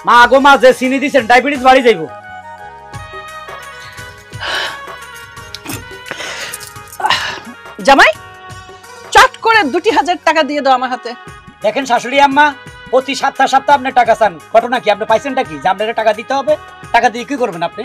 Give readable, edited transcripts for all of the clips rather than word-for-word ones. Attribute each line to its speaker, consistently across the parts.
Speaker 1: মা গো মা, যে চিনি দিছেন ডায়াবেটিস বাড়ি যাইব।
Speaker 2: জামাই চট করে 2000 টাকা দিয়ে দাও আমার হাতে।
Speaker 1: দেখেন শাশুড়ি আম্মা, প্রতি সপ্তাহ আপনি টাকা চান, ঘটনা কি? আপনি পাইছেনটা কি যে আপনাকে টাকা দিতে হবে? টাকা দিয়ে কি করবেন আপনি?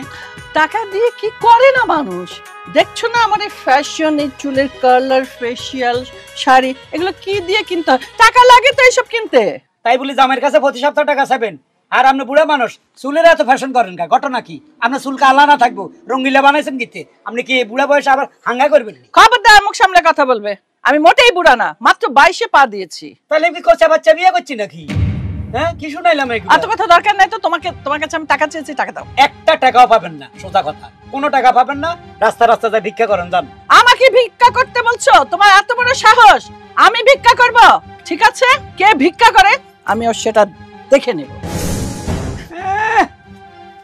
Speaker 2: টাকা দিয়ে কি করে না মানুষ? দেখছো না আমার এই ফ্যাশন, এই চুলের কালার, ফেসিয়াল, শাড়ি, এগুলো কি দিয়ে কিনতে হয়? টাকা লাগে তো এইসব কিনতে।
Speaker 1: তাই বলি জামাইয়ের কাছে প্রতি সপ্তাহ টাকা চাইবেন? আর আপনি বুড়া মানুষ, চুলের এত ফ্যাশন করেন কা? ঘটনা কি? আপনার চুলকে আলা না থাকবো, রঙ্গিলা বানাইছেন কিতে? আপনি কি বুড়া বয়সে আবার হাঙ্গা করবেন?
Speaker 2: খবরদার মুখ সামলে কথা বলবে। আমি মোটেই বুড়া না, মাত্র 22-এ পা দিয়েছি।
Speaker 1: তাহলে কি কোচা বাচ্চা বিয়ে করছি নাকি? হ্যাঁ, কি শুনাইলাম এগুলো?
Speaker 2: এত কথা দরকার নাই তো। তোমার কাছে আমি টাকা চেয়েছি, টাকা দাও।
Speaker 1: একটা টাকাও পাবেন না, সোজা কথা। কোনো টাকা পাবেন না, রাস্তা যা ভিক্ষা করেন যান।
Speaker 2: আমাকে ভিক্ষা করতে বলছো? তোমার এত বড় সাহস? আমি ভিক্ষা করব? ঠিক আছে, কে ভিক্ষা করে আমি ওর সেটা দেখে নেব।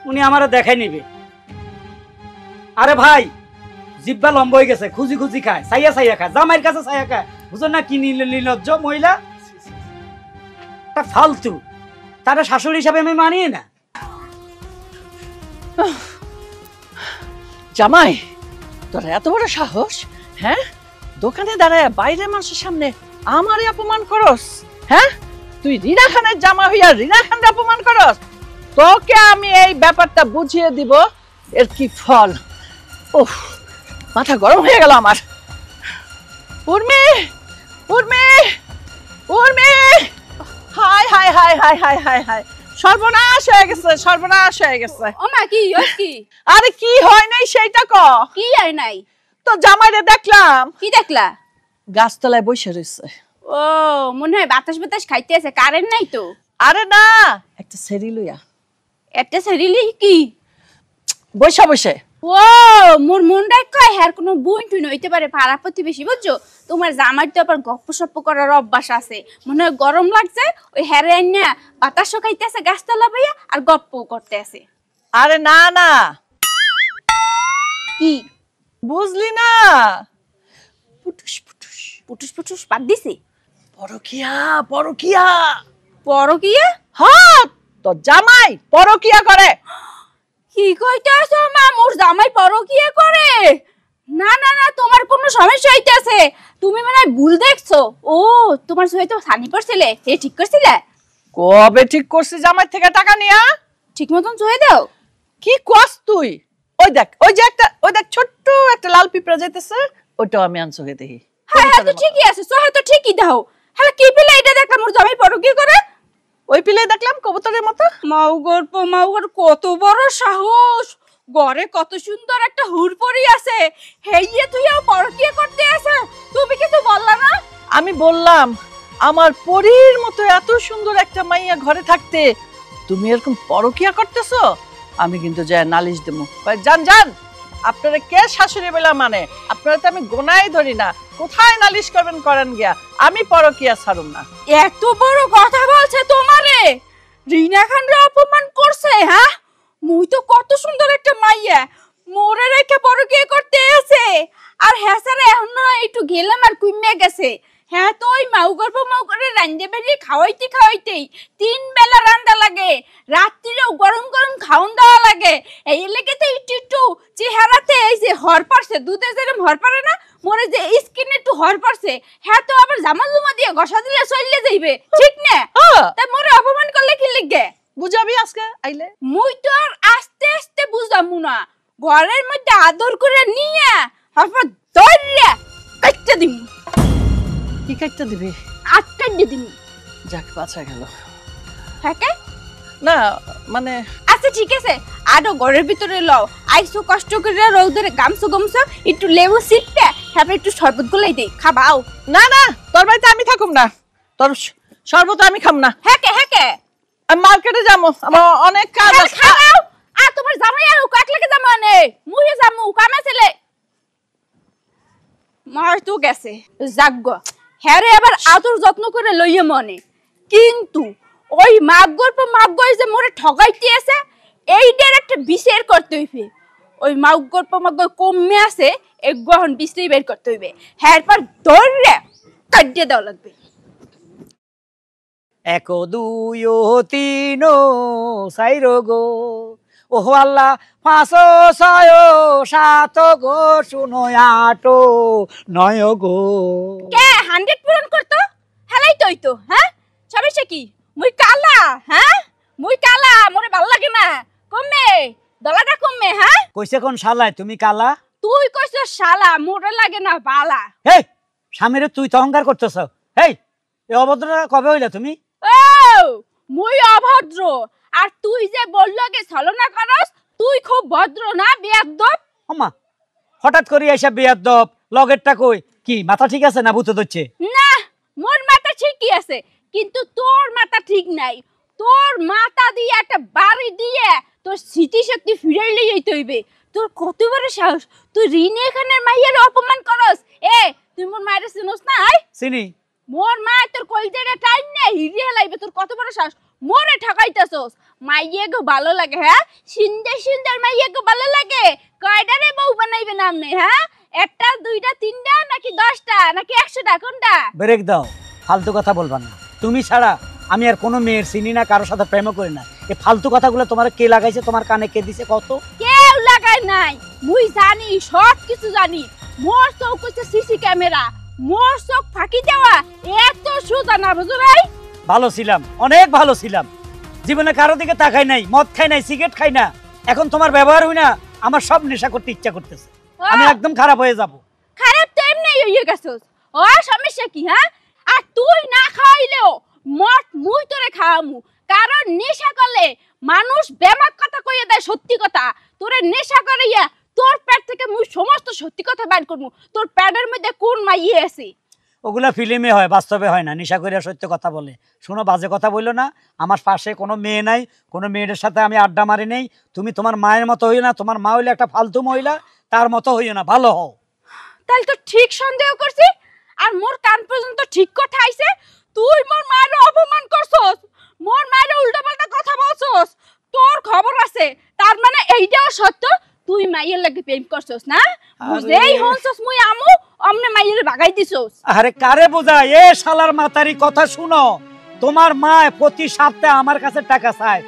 Speaker 1: উনি আমারে দেখাই নিবে। আরে ভাই, জিব্বা লম্বা হয়ে গেছে, খুঁজি খুঁজি খায়, সাইয়া খায়, জামাইয়ের কাছে সাইয়া খায়। বুঝো না কি নির্লজ্জ মহিলা, তা ফালতু। তারা শাশুড়ি হিসাবে আমি মানি না।
Speaker 2: জামাই, তোর এত বড় সাহস? হ্যাঁ, দোকানে দাঁড়ায় বাইরের মানুষের সামনে আমারে অপমান করস? হ্যাঁ, তুই রিনা খানের জামা হইয়া রিনা খানের অপমান করস? তোকে আমি এই ব্যাপারটা বুঝিয়ে দিব, এর কি ফল। উফ, মাথা গরম হয়ে গেল আমার। উর্মি, উর্মি, উর্মি! হায় হায় হায় হায় হায় হায় হায়, সর্বনাশ হয়ে গেছে, সর্বনাশ হয়ে গেছে।
Speaker 3: ও মা, কি কি?
Speaker 2: আরে কি হয় নাই সেইটা ক।
Speaker 3: কি আর নাই?
Speaker 2: তো জামাইরে দেখলাম।
Speaker 3: কি দেখলা?
Speaker 2: গাছতলায় বসে রয়েছে।
Speaker 3: ও, মনে হয় বাতাস বাতাস খাইতে আছে, কারেন্ট নাই তো।
Speaker 2: আরে না, একটা সেরি লইয়া।
Speaker 3: একটা সেরিলি কি?
Speaker 2: বসে বসে।
Speaker 3: ও, মোর মনটা কয় হ্যার কোনো বুন টুন হইতে পারে, পাড়া প্রতিবেশী, বুঝছো? তোমার জামাই তো আবার গপ্প সপ্প করার অভ্যাস আছে। মনে হয় গরম লাগছে, ওই হ্যারে আইনা বাতাসও খাইতেছে গাছতলা বইয়া, আর গপ্প করতে আছে।
Speaker 2: আরে না না,
Speaker 3: কি
Speaker 2: বুঝলি না? পুটুস পুটুস
Speaker 3: পুটুস পুটুস বাদ দিছে?
Speaker 2: পরকিয়া, পরকিয়া।
Speaker 3: পরকিয়া?
Speaker 2: হ্যাঁ, তো জামাই পরকিয়া করে।
Speaker 3: কি কইতাছো মা, মোর জামাই পরকিয়া করে? না না না, তোমার কোনো সমস্যা হইতাছে, তুমি মনে হয় ভুল দেখছো। ও, তোমার সই তো সানি পড়ছিলে, এ ঠিক করছিলে?
Speaker 2: কবে ঠিক করছিস জামাই থেকে টাকা নিয়া?
Speaker 3: ঠিক মতন সই দাও।
Speaker 2: কি কস তুই? ওই দেখ, ওই যে একটা, ওই দেখ ছোট্ট একটা লাল পিঁপড়া যাইতেছে, ওইটাও আমি আনসোকে দেখি।
Speaker 3: হ্যাঁ হ্যাঁ, তো ঠিকই আছে, সহে তো ঠিকই দাও। হ্যাঁ, কি পেলে এটা দেখলাম মোর জামাই পরকিয়া করে?
Speaker 2: ওই পিলে দেখলাম কবুতরের মতো।
Speaker 3: মাউগর কত বড় সাহস! ঘরে কত সুন্দর একটা হুড়পড়ি আছে, হেইয়ে তুইও পরকিয়া করতে আছে? তুমি কিছু বললা না?
Speaker 2: আমি বললাম আমার পরীর মতো এত সুন্দর একটা মাইয়া ঘরে থাকতে তুমি এরকম পরকিয়া করতেছো? আমি কিন্তু যায় নালিশ দেবো। জান জান, আপনারা কে শাশুড়ি বেলা মানে? আপনারা তো আমি গোনাই ধরি না, কোথায় নালিশ করবেন করেন গিয়া, আমি পরকিয়া ছাড়ুম না।
Speaker 3: এত বড় কথা বলছে তোমারে? রিনা খানরে অপমান করছে? হ্যাঁ, মুই তো কত সুন্দর একটা মাইয়া, মোরে রেখে পরকিয়া করতে আছে। আর হ্যাঁ স্যার, এখন না একটু গেলাম আর কুইমে গেছে। হ্যাঁ, তো ওই মাউগরে রান্দে বেরিয়ে খাওয়াইতেই 3 বেলা রান্দা লাগে, রাত্রিরেও গরম গরম খাওন দেওয়া লাগে। এই লেগে তো একটু চেহারাতে এই যে হর পারছে, দুধে যেরকম হর পারে না, মোরে যে স্কিন একটু হর পারছে। হ্যাঁ, তো আবার জামা জুমা দিয়ে ঘষা দিলে চললে যাইবে, ঠিক না? তাই মোরে অপমান করলে কি লিখবে?
Speaker 2: বুঝাবি আজকে আইলে?
Speaker 3: মুই তো আর আস্তে আস্তে বুঝামু না, ঘরের মধ্যে আদর করে নিয়ে হাফা ধরে কাটতে দিমু।
Speaker 2: কি কাটতে দিবি?
Speaker 3: আটটা দিয়ে দিমু।
Speaker 2: যাক, বাঁচা গেল।
Speaker 3: হ্যাঁ কে?
Speaker 2: না মানে,
Speaker 3: আচ্ছা ঠিক আছে, আরো ঘরের ভিতরে লও। আইসো কষ্ট করে রৌদরে গামছো গামছো, একটু লেবু সিটটা, তারপর একটু শরবত গুলাই দেই, খাবাও।
Speaker 2: না না, তোর বাড়িতে আমি থাকুম না, তোর শরবত আমি খাম না।
Speaker 3: হ্যাঁ কে? হ্যাঁ কে?
Speaker 2: আমি মার্কেটে যাবো, আমার অনেক কাজ আছে।
Speaker 3: খাবাও। আর তোমার জামাই আর কাক লাগে জামা নে, মুই জামু কামে ছেলে মার তো গেছে জাগ্গ। হ্যাঁ রে, আবার আদর যত্ন করে লইয়ে মনে, কিন্তু ওই মাগগর যে মোরে ঠগাইতে আছে, এইটার একটা বিচার করতে হইবে। ওই মাগগর কমে আছে, এক গহন বিশ্রী বের করতে হইবে। হ্যাঁ, পর ধরে কাটিয়ে দেওয়া লাগবে।
Speaker 1: এক দুই ও তিন চাইর গো ওহ আল্লাহ পাঁচ ছয় সাত গো শুনো আট নয় গো।
Speaker 3: কে 100 পূরণ করতো হেলাই তো হ্যাঁ সমস্যা কি মুই কালা হ্যাঁ মুই কালা মোরে ভাল লাগে না কমে দলাটা কমে হ্যাঁ
Speaker 1: কইছে কোন শালায় তুমি কালা?
Speaker 3: তুই কইছ শালা মোরে লাগে না বালা।
Speaker 1: হেই স্বামীরে তুই তো অহংকার করতেছ। হেই এই অভদ্রটা কবে হইলা তুমি?
Speaker 3: ও মুই অভদ্র আর তুই যে বললগে ছলনা করস তুই খুব ভদ্র না বেয়াদব।
Speaker 1: আম্মা হঠাৎ করে এসে বেয়াদব লগেরটা কই কি মাথা ঠিক আছে না ভূতে ধরছে?
Speaker 3: না মোর মাথা ঠিকই আছে কিন্তু তোর মাথা ঠিক নাই। তোর মাথা দিয়ে একটা বাড়ি দিয়ে তোর স্মৃতিশক্তি ফিরাই লইতে হইবে। তোর কত বড় সাহস তুই রিনে খানের মাইয়ের অপমান করস। এ তুই মোর মায়ের চিনস না?
Speaker 1: চিনি।
Speaker 3: মোর মা তোর কলজাটা টাইম নে হিরিয়ে লাইবে। তোর কত বড় সাহস মোরে ঠকাইতাছস। মাইয়ে গো ভালো লাগে হ্যাঁ সুন্দর সুন্দর মাইয়ে গো ভালো লাগে কয়টারে বউ বানাইবে নামনে হ্যাঁ একটা দুইটা তিনটা নাকি 10টা নাকি 100টা কোনটা?
Speaker 1: ব্রেক দাও ফালতু কথা বলবা না। তুমি ছাড়া আমি আর কোনো মেয়ের চিনি না কারোর সাথে প্রেমও করি না। এই ফালতু কথাগুলো তোমার কে লাগাইছে তোমার কানে কে দিছে কত?
Speaker 3: কেউ লাগাই নাই মুই জানি সব কিছু জানি। মোর চোখ হচ্ছে সিসি ক্যামেরা মোর চোখ ফাঁকি দেওয়া এত সোজা না বুঝো ভাই।
Speaker 1: ভালো ছিলাম অনেক ভালো ছিলাম জীবনে কারো দিকে তাকাই নাই মদ খাই নাই সিগারেট খাই না। এখন তোমার ব্যবহার হই না আমার সব নেশা করতে ইচ্ছা করতেছে। আমি একদম খারাপ হয়ে যাব।
Speaker 3: খারাপ তো এমনি হইয়ে গেছস। ও সমস্যা কি হ্যাঁ? আর তুই না খাইলেও মত মুই তোরে খাওয়ামু কারণ নেশা করলে মানুষ বেমাক কথা কইয়া দেয় সত্যি কথা। তোরে নেশা করিয়া তোর পেট থেকে মুই সমস্ত সত্যি কথা বের করমু। তোর পেটের মধ্যে কোন মাইয়ে আছে?
Speaker 1: ওগুলা ফিল্মে হয় বাস্তবে হয় না। নেশা করিয়া সত্য কথা বলে। শোনো বাজে কথা বললো না। আমার পাশে কোনো মেয়ে নাই কোনো মেয়েদের সাথে আমি আড্ডা মারি নেই। তুমি তোমার মায়ের মতো হইও না। তোমার মা হইলে একটা ফালতু মহিলা তার মতো হইও না ভালো হও।
Speaker 3: তাহলে তো ঠিক সন্দেহ করছি আর মোর কান পর্যন্ত ঠিক কথা আইছে। তুই মোর মায়ের অপমান করছস মোর মায়ের উল্টাপাল্টা কথা বলছস তোর খবর আছে। তার মানে এইটাও সত্য তুই মাইয়ের লাগে প্রেম করছস না? বুঝেই হনছস মুই আমু অমনে মাইয়ের ভাগাই দিছস।
Speaker 1: আরে কারে বোঝায় এ শালার মাতারি কথা শুনো। তোমার মা প্রতি সপ্তাহে আমার কাছে টাকা চায়।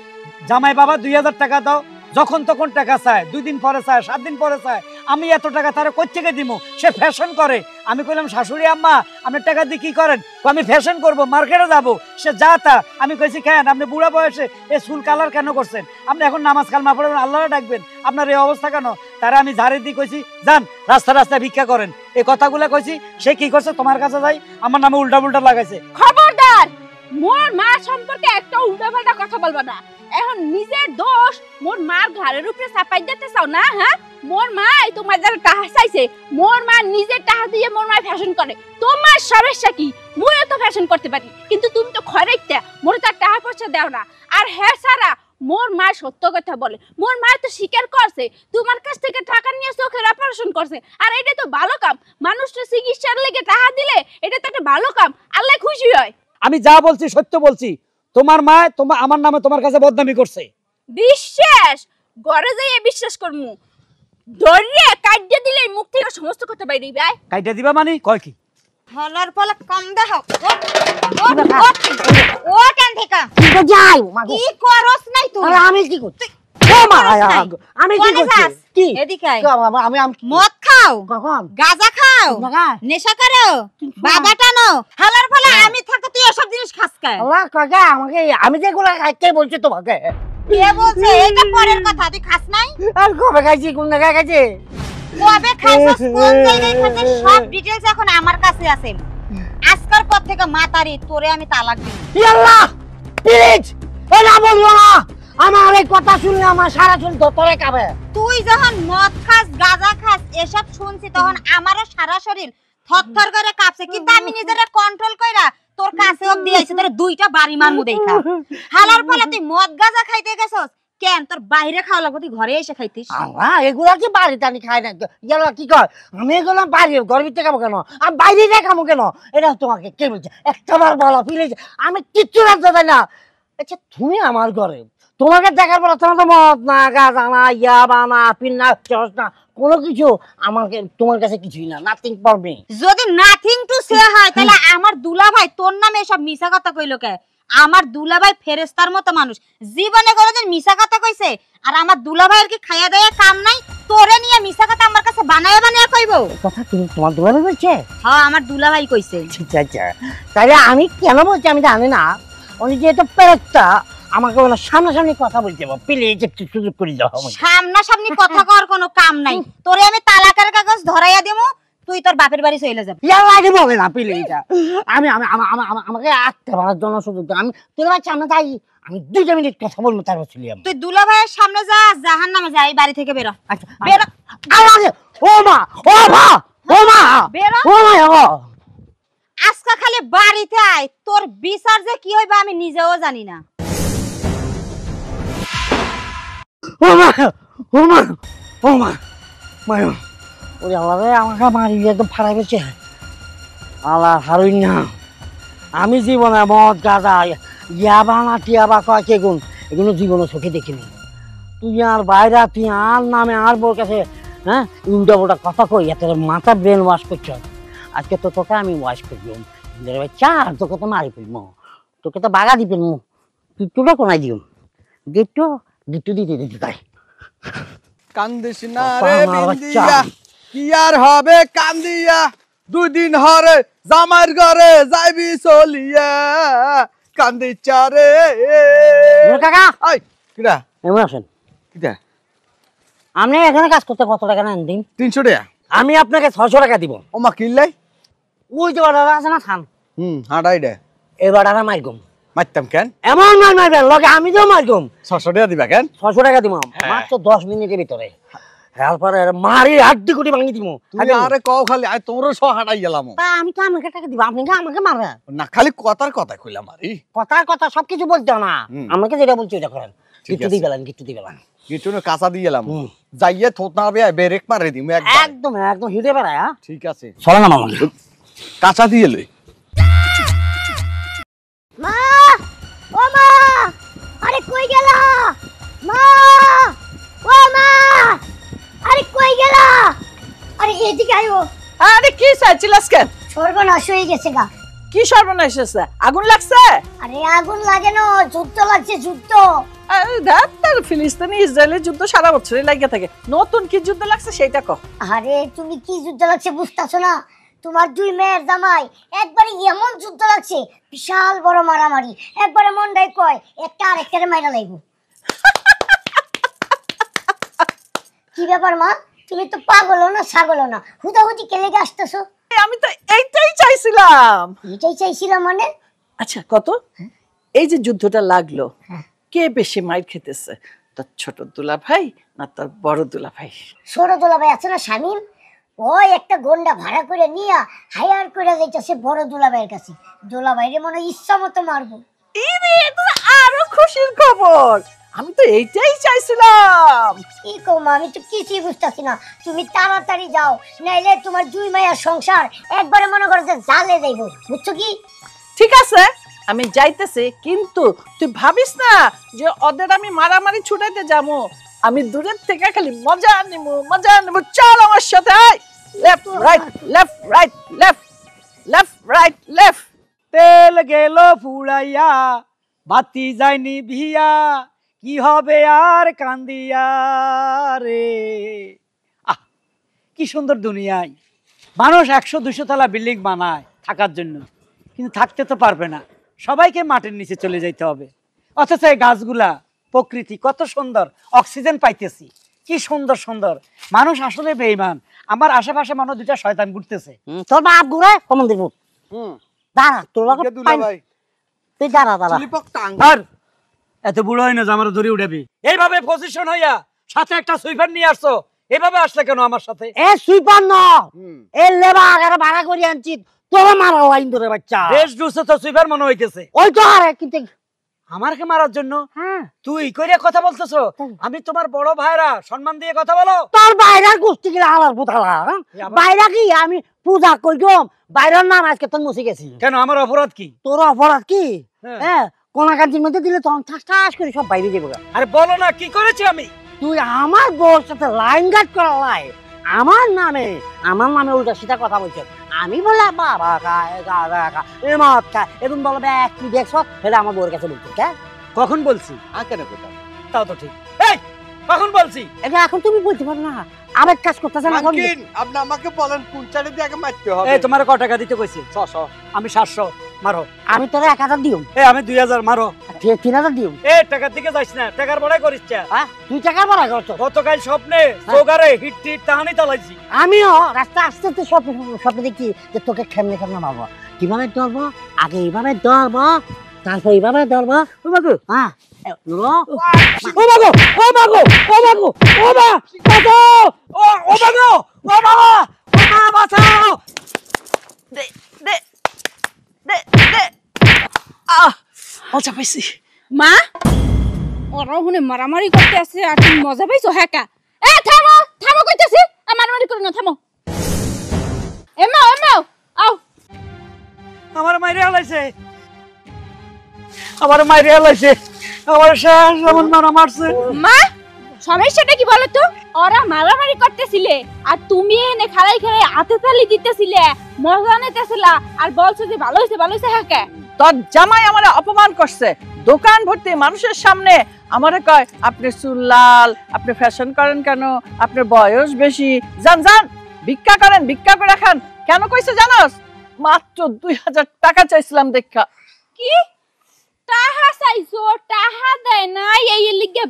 Speaker 1: জামাই বাবা 2000 টাকা দাও যখন তখন টাকা চায় 2 দিন পরে চায় 7 দিন পরে চায়। আমি এত টাকা তারে কই থেকে দিমু? সে ফ্যাশন করে। আমি কইলাম শাশুড়ি আম্মা আপনি টাকা দিয়ে কি করেন? আমি ফ্যাশন করব মার্কেটে যাব। সে যা তা। আমি কইছি কেন আপনি বুড়া বয়সে এই চুল কালার কেন করছেন? আপনি এখন নামাজ কালমা পড়বেন আল্লাহরে ডাকবেন আপনার এই অবস্থা কেন? তারে আমি ঝাড়ি দিয়ে কইছি যান রাস্তা রাস্তায় ভিক্ষা করেন। এই কথাগুলো কইছি সে কি করছে তোমার কাছে যাই আমার নামে উল্টা উল্টা লাগাইছে।
Speaker 3: খবরদার মোর মা সম্পর্কে একটা উল্টাপাল্টা কথা বলবা না। এখন নিজের দোষ মোর মার ঘাড়ের উপরে চাপাই দিতে চাও না হ্যাঁ? মোর মা তোমার যারা টাকা চাইছে মোর মা নিজের টাকা দিয়ে মোর মা ফ্যাশন করে। তোমার সমস্যা কি? মুইও তো ফ্যাশন করতে পারি কিন্তু তুমি তো খরেইতে মোর তার টাকা পয়সা দাও না। আর হ্যাঁ সারা মোর মা সত্য কথা বলে। মোর মা তো স্বীকার করছে তোমার কাছ থেকে টাকা নিয়ে চোখের অপারেশন করছে। আর এটা তো ভালো কাম। মানুষটা চিকিৎসার লেগে টাকা দিলে এটা তো একটা ভালো কাম। আল্লাহ খুশি হয়।
Speaker 1: আমি যা বলছি সত্য বলছি। তোমার মা তোমার আমার নামে তোমার কাছে বদনামি করছে।
Speaker 3: বিশ্বাস ঘরে যাইয়ে বিশ্বাস করমু ধরে কাটিয়ে দিলে মুখ থেকে সমস্ত কথা বাইরে ভাই।
Speaker 1: কাইটা দিবা মানে কয় কি?
Speaker 4: হলার পলা কম দেহ ও কেন থেকে
Speaker 5: কি যাই মাগো
Speaker 4: কি করস নাই তুই?
Speaker 5: আরে আমি কি করছি? ও মা আমি কি করছি? কি
Speaker 4: এদিকে আয়।
Speaker 5: আমি
Speaker 4: মদ খাও
Speaker 5: কখন
Speaker 4: গাঁজা খাও
Speaker 5: লাগা
Speaker 4: নেশা করো বাবা টানো হলার পলা আমি থাকতে তুই এসব জিনিস খাস কে?
Speaker 5: আল্লাহ কাকা আমাকে আমি যেগুলো খাইতে বলছি তোমাকে
Speaker 4: কে বলছে? এটা পরের কথা। তুই খাস নাই?
Speaker 5: আর কবে খাইছি কোন জায়গায় খাইছি
Speaker 4: কবে খাইছস কোন জায়গায় খাইছস সব ডিটেইলস এখন আমার কাছে আছে। আজকের পর থেকে মাতারি তোরে আমি তালাক দিই।
Speaker 5: আল্লাহ প্লিজ এটা বলবো না। আমার এই কথা শুনলে আমার সারা চুল দতরে কাবে।
Speaker 4: তুই যখন মদ খাস গাঁজা খাস এসব শুনছি তখন আমারও সারা শরীর থরথর করে কাঁপছে কিন্তু আমি নিজেরে কন্ট্রোল কইরা তোর কাছে অবধি আইছি তোর দুইটা বাড়ি মারমু দেইখা। হালার ফলে তুই মদ গাঁজা খাইতে গেছস কেন? তোর বাইরে খাওয়া লাগবে তুই ঘরে এসে খাইতিস।
Speaker 5: আল্লাহ এগুলা কি বাড়িতে আমি খাই না ইয়ালা কি কয়? আমি এগুলো বাড়ি ঘর ভিতরে খাবো কেন? আমি বাইরে যাই খাবো কেন? এটা তোমাকে কে বলছে? একটাবার বলো প্লিজ। আমি কিচ্ছু রাখতে চাই না। আচ্ছা তুমি আমার ঘরে তোমাকে দেখার পর তোমার তো মদ না গাঁজা না ইয়াবা না পিন না চস না কোনো কিছু আমাকে তোমার কাছে কিছুই না নাথিং ফর মি।
Speaker 4: যদি নাথিং টু সে হয় তাহলে আমার দুলা ভাই তোর নামে এসব মিছা কথা কইলো কে? আমার দুলাভাই ফেরেশতার মতো মানুষ, জীবনে কোনোদিন মিছা কথা কইছে? আর আমার দুলাভাইয়ের কি খাইয়া দেয়া কাম নাই? তোরে নিয়ে মিছা কথা আমার কাছে বানায় বানায় কইবো?
Speaker 5: কথা তুমি তোমার দুলাভাই বলছে?
Speaker 4: হ্যাঁ, আমার দুলাভাই কইছে।
Speaker 5: আচ্ছা আচ্ছা, তাহলে আমি কেন বলছি আমি জানি না। উনি যেহেতু পেরেকটা, আমাকে বলে সামনাসামনি কথা বলতে হবে, প্লিজ একটু সুযোগ করে দাও আমাকে।
Speaker 4: সামনাসামনি কথা কর কোনো কাম নাই। তোরে আমি তালাকের কাগজ ধরাইয়া দেবো, তুই তোর বাপের বাড়ি চলে যাবি।
Speaker 5: লাগে বলে না প্লিজ, আমি আমি আমাকে আটকে মারার জন্য সুযোগ দাও। আমি তোর বাচ্চা আমরা যাই, আমি 2 মিনিট কথা বলবো, তারপর চলে যাবো।
Speaker 4: তুই দুলাভাইয়ের সামনে যা, জাহান্নামে যা, এই বাড়ি থেকে বেরো।
Speaker 5: আচ্ছা
Speaker 4: বেরো।
Speaker 5: ও মা, ও মা, ও মা,
Speaker 4: বেরো।
Speaker 5: ও মা, ও
Speaker 4: আজকে খালি বাড়িতে আয়, তোর বিচার যে কি হইবে আমি নিজেও জানি না।
Speaker 5: ও মা, ও মা, ও মা, মায়ো ওরে আল্লাহ রে, আমাকে মারি একদম ফাড়াই গেছে। আল্লাহ হারুই না, আমি জীবনে মদ গাঁজা ইয়াবা না টিয়াবা কয় কেগুন এগুলো জীবনে চোখে দেখিনি। তুই আর বাইরা, তুই আর নামে আর বোর কাছে হ্যাঁ উল্টা পোল্টা কথা কই, এত মাথা ব্রেন ওয়াশ করছ। আজকে তো তোকে আমি ওয়াশ করবো, চার তোকে তো মারি ফেলবো, তোকে তো বাগা দিবেন, তুই তোরা কোনায় দিও গেটটো গিট্টু দিতে দিতে তাই।
Speaker 6: কান্দিস না রে বিন্দিয়া, কি আর হবে কান্দিয়া, 2 দিন হরে জামার ঘরে যাইবি চলিয়া, কান্দিচ্ছা রে।
Speaker 5: কাকা
Speaker 6: আই কিরা
Speaker 5: এমন আছেন?
Speaker 6: কিটা
Speaker 5: আপনি এখানে কাজ করতে কত টাকা নেন দিন?
Speaker 6: 300 টাকা।
Speaker 5: আমি আপনাকে 600 টাকা দিব।
Speaker 6: ও মা কিল্লাই?
Speaker 5: ওই যে অর্ডার আছে না থান,
Speaker 6: হাঁটাই দে
Speaker 5: এবার আর মারগম
Speaker 6: মারতাম কেন?
Speaker 5: এমন মার মারবেন লগে আমি তো মারগম।
Speaker 6: 600 টাকা দিবা কেন?
Speaker 5: 600 টাকা দিব মাত্র 10 মিনিটের ভিতরে। তারপরে মারি হাড্ডি কুটি ভাঙি দিব।
Speaker 6: তুমি আরে কও খালি আই তোমরা সহ হাঁটাই গেলাম।
Speaker 5: আমি তো আমাকে টাকা দিব, আপনি কি আমাকে মারবেন?
Speaker 6: না খালি কথার কথা কইলাম মারি।
Speaker 5: কথার কথা সবকিছু বলতে না, আমাকে যেটা বলছি ওটা করেন।
Speaker 6: ঠিক
Speaker 5: গিট্টু
Speaker 6: আছে।
Speaker 5: দিয়ে গেলেন, গিট্টু দিয়ে গেলেন,
Speaker 6: কিছু না কাঁচা দিয়ে গেলাম, যাইয়ে থোত না হবে ব্রেক মারে দিমু একদম।
Speaker 5: একদম একদম হিটে বেড়ায়। হ্যাঁ
Speaker 6: ঠিক আছে,
Speaker 5: চলো না মামা।
Speaker 6: কাঁচা দিয়ে লই।
Speaker 4: মা, ও মা, আরে কই গেলা? মা, ও মা, আরে কই গেলা? আরে এদিকে আইও।
Speaker 2: আরে কি চাইছিলাস কেন?
Speaker 4: সর্বনাশ হয়ে গেছে গা।
Speaker 2: কি সর্বনাশ হয়েছে? আগুন লাগছে?
Speaker 4: আরে আগুন লাগে না, যুদ্ধ লাগছে, যুদ্ধ।
Speaker 2: তার ফিলিস্তিনি ইসরায়েলের যুদ্ধ সারা বছরই লাগিয়ে থাকে, নতুন কি যুদ্ধ লাগছে সেটা কও।
Speaker 4: আরে তুমি কি যুদ্ধ লাগছে বুঝতাছো না? তোমার 2 মেয়ের জামাই একবারে এমন যুদ্ধ লাগছে, বিশাল বড় মারামারি, একবারে মন্ডাই কয় একটা আরেকটারে মাইরা লাইবো। কি ব্যাপার মা, তুমি তো পাগল না ছাগল না, হুদাহুদি কেলে আসতেছো?
Speaker 2: আমি তো এইটাই চাইছিলাম।
Speaker 4: এটাই চাইছিলাম মানে?
Speaker 2: আচ্ছা কত, এই যে যুদ্ধটা লাগলো, কে বেশি মাইর খেতেছে, তোর ছোট দুলা ভাই না তোর বড় দুলা ভাই?
Speaker 4: ছোট দুলাভাই আছে না শামিম, ওই একটা গন্ডা ভাড়া করে নিয়া হায়ার করে যাইতেছে বড় দুলাভাইয়ের কাছে। দুলাভাইরে মনে ইচ্ছা মতো মারবো।
Speaker 2: ইরে, এটা আরো খুশির খবর, আমি তো এইটাই চাইছিলাম।
Speaker 4: কি কমা, আমি তো কিছুই বুঝতেছি না। তুমি তাড়াতাড়ি যাও, নাইলে তোমার 2 মায়ের সংসার একবারে মনে করো যে জালে যাইব, বুঝছো কি?
Speaker 2: ঠিক আছে আমি যাইতেছি, কিন্তু তুই ভাবিস না যে ওদের আমি মারামারি ছুটাইতে যাবো। আমি দূরের থেকে খালি মজা নিব, মজা নিব। চল আমার সাথে, left right left right left left right left.
Speaker 1: তেল গেল ফুরাইয়া, বাতি যায়নি ভিয়া, কি হবে আর কান্দিয়া রে। আহ, কি সুন্দর দুনিয়ায় মানুষ 100-200 তলা বিল্ডিং বানায় থাকার জন্য, কিন্তু থাকতে তো পারবে না, সবাইকে মাটির নিচে চলে যাইতে হবে। অথচ এই গাছগুলা, প্রকৃতি কত সুন্দর, অক্সিজেন পাইতেছি, কি সুন্দর সুন্দর। মানুষ আসলে বেঈমান। আমার আশেপাশে মানুষ 2টা শয়তান ঘুরতেছে।
Speaker 5: তোর বাপ ঘুরে কমন দিব। দাঁড়া, তোর লগে
Speaker 6: কে দুলা ভাই?
Speaker 5: তুই দাঁড়া দাঁড়া।
Speaker 6: চুলিপক টাং।
Speaker 1: আর এত বুড়ো হয় না যে আমার ধরে উঠাবি। এইভাবে পজিশন হইয়া সাথে একটা সুইপার নিয়ে আসছো, এভাবে আসলে কেন আমার সাথে?
Speaker 5: এ সুইপার ন, এ লেবা আগারে ভাড়া করে আনছি, তোর মারা লাইন ধরে বাচ্চা।
Speaker 1: বেশ ডুসে তো সুইপার মনে হইতেছে।
Speaker 5: ওই তো আরে কিন্তু
Speaker 1: আমারকে মারার জন্য
Speaker 5: হ্যাঁ
Speaker 1: তুই কইরা কথা বলতেছো? আমি তোমার বড় ভাইরা, সম্মান দিয়ে কথা বলো।
Speaker 5: তোর বাইরের গোষ্ঠী গিলা আলার পুতালা, বাইরা কি আমি পূজা কইগম, বাইরের নাম আজকে তোর মুছে গেছি।
Speaker 1: কেন, আমার অপরাধ কি?
Speaker 5: তোর অপরাধ কি?
Speaker 1: হ্যাঁ।
Speaker 5: হ্যাঁ, কোনাকান্তির মধ্যে দিলে তখন ঠাস ঠাস করে সব বাইরে যাবো।
Speaker 1: আরে বলো না কি করেছি আমি?
Speaker 5: তুই আমার বউর সাথে লাইন গার্ড করা লাই, আমার নামে উল্টা সিধা কথা বলছ। আমি বললাম বাবা খায় গাঁজা খায় এ মদ খায় এখন বলবে কি দেখছো সেটা আমার বউর কাছে বলছো কে
Speaker 1: কখন বলছি?
Speaker 6: কেন কথা
Speaker 1: তাও তো ঠিক। এই কখন বলছি?
Speaker 5: এটা এখন তুমি বলতে পারো না আবেগ কাজ করতেছে না এখন
Speaker 6: মালকিন আপনি আমাকে বলেন কোন চালে দিয়ে আগে মারতে হবে
Speaker 1: এই তোমার কত টাকা দিতে কইছি?
Speaker 6: 600
Speaker 1: আমি 700 মারো।
Speaker 5: আমি তোরা 1000 দিও
Speaker 1: এই আমি 2000 মারো।
Speaker 5: 3000 দিও
Speaker 1: এই টাকার দিকে যাইস না, টাকার বড়াই করিস চা।
Speaker 5: হ্যাঁ 2 টাকা বড় করছো
Speaker 1: গতকাল স্বপ্নে সোগারে হিট টিট তাহানি চালাইছি।
Speaker 5: আমিও রাস্তা আসতে আসতে স্বপ্নে দেখি যে তোকে কেমনে কেমনে মারবো কিভাবে ধরবো আগে এইভাবে ধরবো তারপর এইভাবে ধরবো ও বাবু হ্যাঁ নুরো ও বাবু ও বাবু ও বাবু ও বা বাঁচাও ও বাবু ও বাবা ও মা বাঁচাও
Speaker 2: দে দে দে দে মজা পাইছি।
Speaker 3: মা ওরা ওখানে মারামারি করতে আছে আর তুমি মজা পাইছো হ্যাঁ? এ থামো থামো কইতাছি, মারামারি করো না, থামো। এমাও আও।
Speaker 1: আমার মাইরে হালাইছে, আমার মাইরে হালাইছে, আমার শেষ এমন মারা মারছে।
Speaker 3: মা সমস্যাটা কি বলো তো? ওরা মারামারি করতেছিলে আর তুমি এনে খাড়াই খাড়াই হাতে তালি দিতেছিলে, মজা নিতেছিলা আর বলছো যে ভালো হয়েছে হ্যাঁ?
Speaker 2: তোর জামাই আমারে অপমান করছে, দোকান ভর্তি মানুষের সামনে আমারে কয় আপনি চুল লাল, আপনি ফ্যাশন করেন কেন, আপনার বয়স বেশি, যান যান ভিক্ষা করেন, ভিক্ষা করে খান। কেন কইছে জানোস? মাত্র 2000 টাকা চাইছিলাম দেখা।
Speaker 3: কি টাহা চাইছো? টাহা দেয় নাই এই লিগে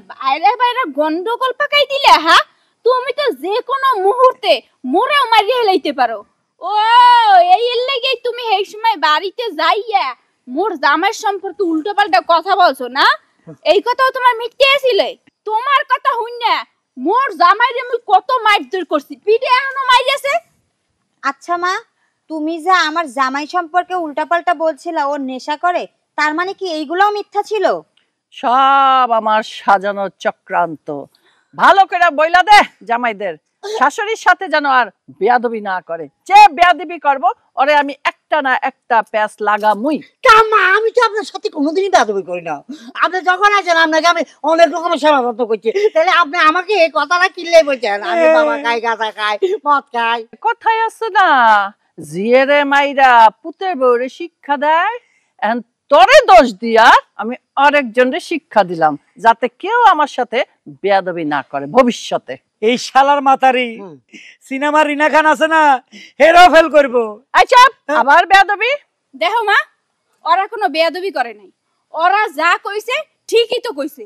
Speaker 3: বাইরে গন্ডগোল পাকাই দিলে হ্যাঁ? তুমি তো যে কোনো মুহূর্তে মোরেও মারিয়ে লাইতে পারো। ও এই লিগে তুমি এই সময় বাড়িতে যাইয়া মোর জামাইয়ের সম্পর্কে উল্টোপাল্টা কথা বলছো না? এই কথাও তোমার মিথ্যে ছিল? তোমার কথা হইন না মোর জামাইরে আমি কত মারধর করছি, পিঠে এখনো মাইরেছে।
Speaker 4: আচ্ছা মা, তুমি যে আমার জামাই সম্পর্কে উল্টাপাল্টা বলছিলা ও নেশা করে, তার মানে কি এইগুলোও মিথ্যা ছিল?
Speaker 2: সব আমার সাজানো চক্রান্ত। ভালো করে বইলা দে জামাইদের, শাশুড়ির সাথে যেন আর বেয়াদবি না করে। যে বেয়াদবি করবো ওরে আমি একটা না একটা প্যাচ লাগামুই।
Speaker 5: কামা আমি তো আপনার সাথে কোনোদিনই বেয়াদবি করি না। আপনি যখন আছেন আপনাকে আমি অনেক রকমের সেবাযত্ন করছি, তাহলে আপনি আমাকে এই কথাটা কিনলেই বলছেন আমি বাবা খাই গাঁজা খাই মদ খাই।
Speaker 2: কথায় আছে না, জিয়েরে মাইরা পুতের বউরে শিক্ষা দেয়, এখন তোরে দোষ দিয়া আমি আরেকজনের শিক্ষা দিলাম যাতে কেউ আমার সাথে বেয়াদবি না করে ভবিষ্যতে।
Speaker 1: এই শালার মাতারি সিনেমা রিনা খান আছে না, হেরো ফেল করবো।
Speaker 2: আচ্ছা আবার বেয়াদবি?
Speaker 3: দেখো মা, ওরা কোনো বেয়াদবি করে নাই, ওরা যা কইছে ঠিকই তো কইছে।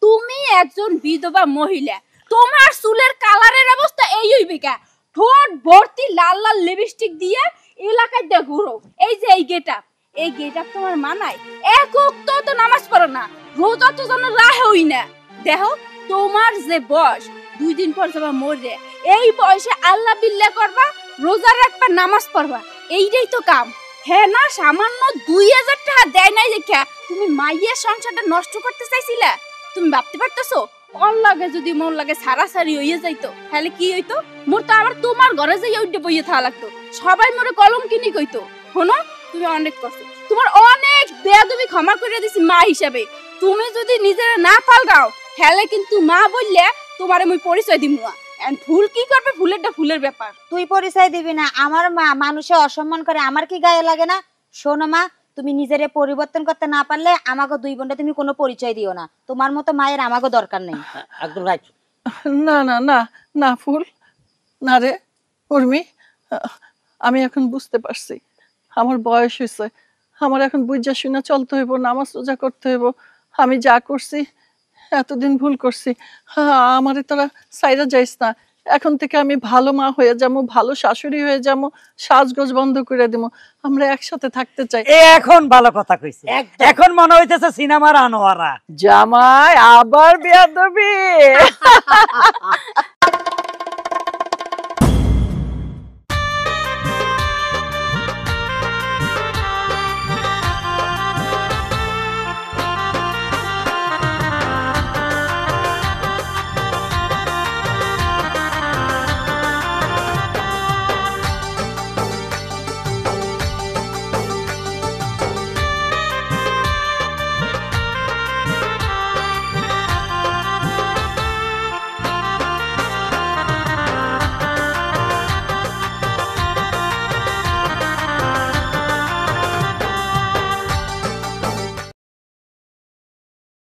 Speaker 3: তুমি একজন বিধবা মহিলা, তোমার চুলের কালারের অবস্থা এই হইবে কা? ঠোঁট ভর্তি লাল লাল লিপস্টিক দিয়ে এলাকায় দিয়ে ঘুরো, এই যে এই গেটআপ, এই গেটআপ তোমার মানায়? এক ওয়াক্ত তো নামাজ পড়ো না, রোজা তো যেন রাহে হই না। দেখো তোমার যে বয়স, 2 দিন পর যাবা মরে, এই বয়সে আল্লাহ বিল্লাহ করবা, রোজা রাখবা, নামাজ পড়বা, এইটাই তো কাম। হ্যাঁ না, সামান্য 2000 টাকা দেয় নাই দেখা তুমি মাইয়ের সংসারটা নষ্ট করতে চাইছিলা? তুমি ভাবতে পারতেছো ওর লাগে যদি মোর লাগে সারাসারি হইয়া যাইতো তাহলে কি হইতো? মোর তো আবার তোমার ঘরে যাইয়া উঠে বইয়ে থাকা লাগতো, সবাই মোরে কলম কিনি কইতো। শোনো, তুমি অনেক কষ্ট, তোমার অনেক বেয়াদবি ক্ষমা করে দিছি মা হিসাবে। তুমি যদি নিজের না পাল্টাও তাহলে কিন্তু মা বললে তোমারে মই পরিচয় দিমু না। এন্ড ফুল কি করবে, ফুলেরটা ফুলের ব্যাপার।
Speaker 4: তুই পরিচয় দিবি না? আমার মা মানুষে অসম্মান করে, আমার কি গায়ে লাগে না? শোনো মা, তুমি নিজেরে পরিবর্তন করতে না পারলে আমাকে 2 বোনটা তুমি কোনো পরিচয় দিও না। তোমার মতো মায়ের আমাকে দরকার নেই।
Speaker 5: একদম রাইট।
Speaker 2: না না না না ফুল না রে উর্মি, আমি এখন বুঝতে পারছি আমার বয়স হয়েছে, আমার এখন বুঝা শুনা চলতে হইব, নামাজ রোজা করতে হইব। আমি যা করছি এতদিন ভুল করছি, আমারে তোরা সাইরা যাইস না। এখন থেকে আমি ভালো মা হয়ে যাবো, ভালো শাশুড়ি হয়ে যাবো, সাজগোজ বন্ধ করে দিব, আমরা একসাথে থাকতে চাই।
Speaker 1: এখন ভালো কথা কইছে, এখন মনে হইতেছে সিনেমার আনোয়ারা।
Speaker 2: জামাই আবার বেয়াদবি।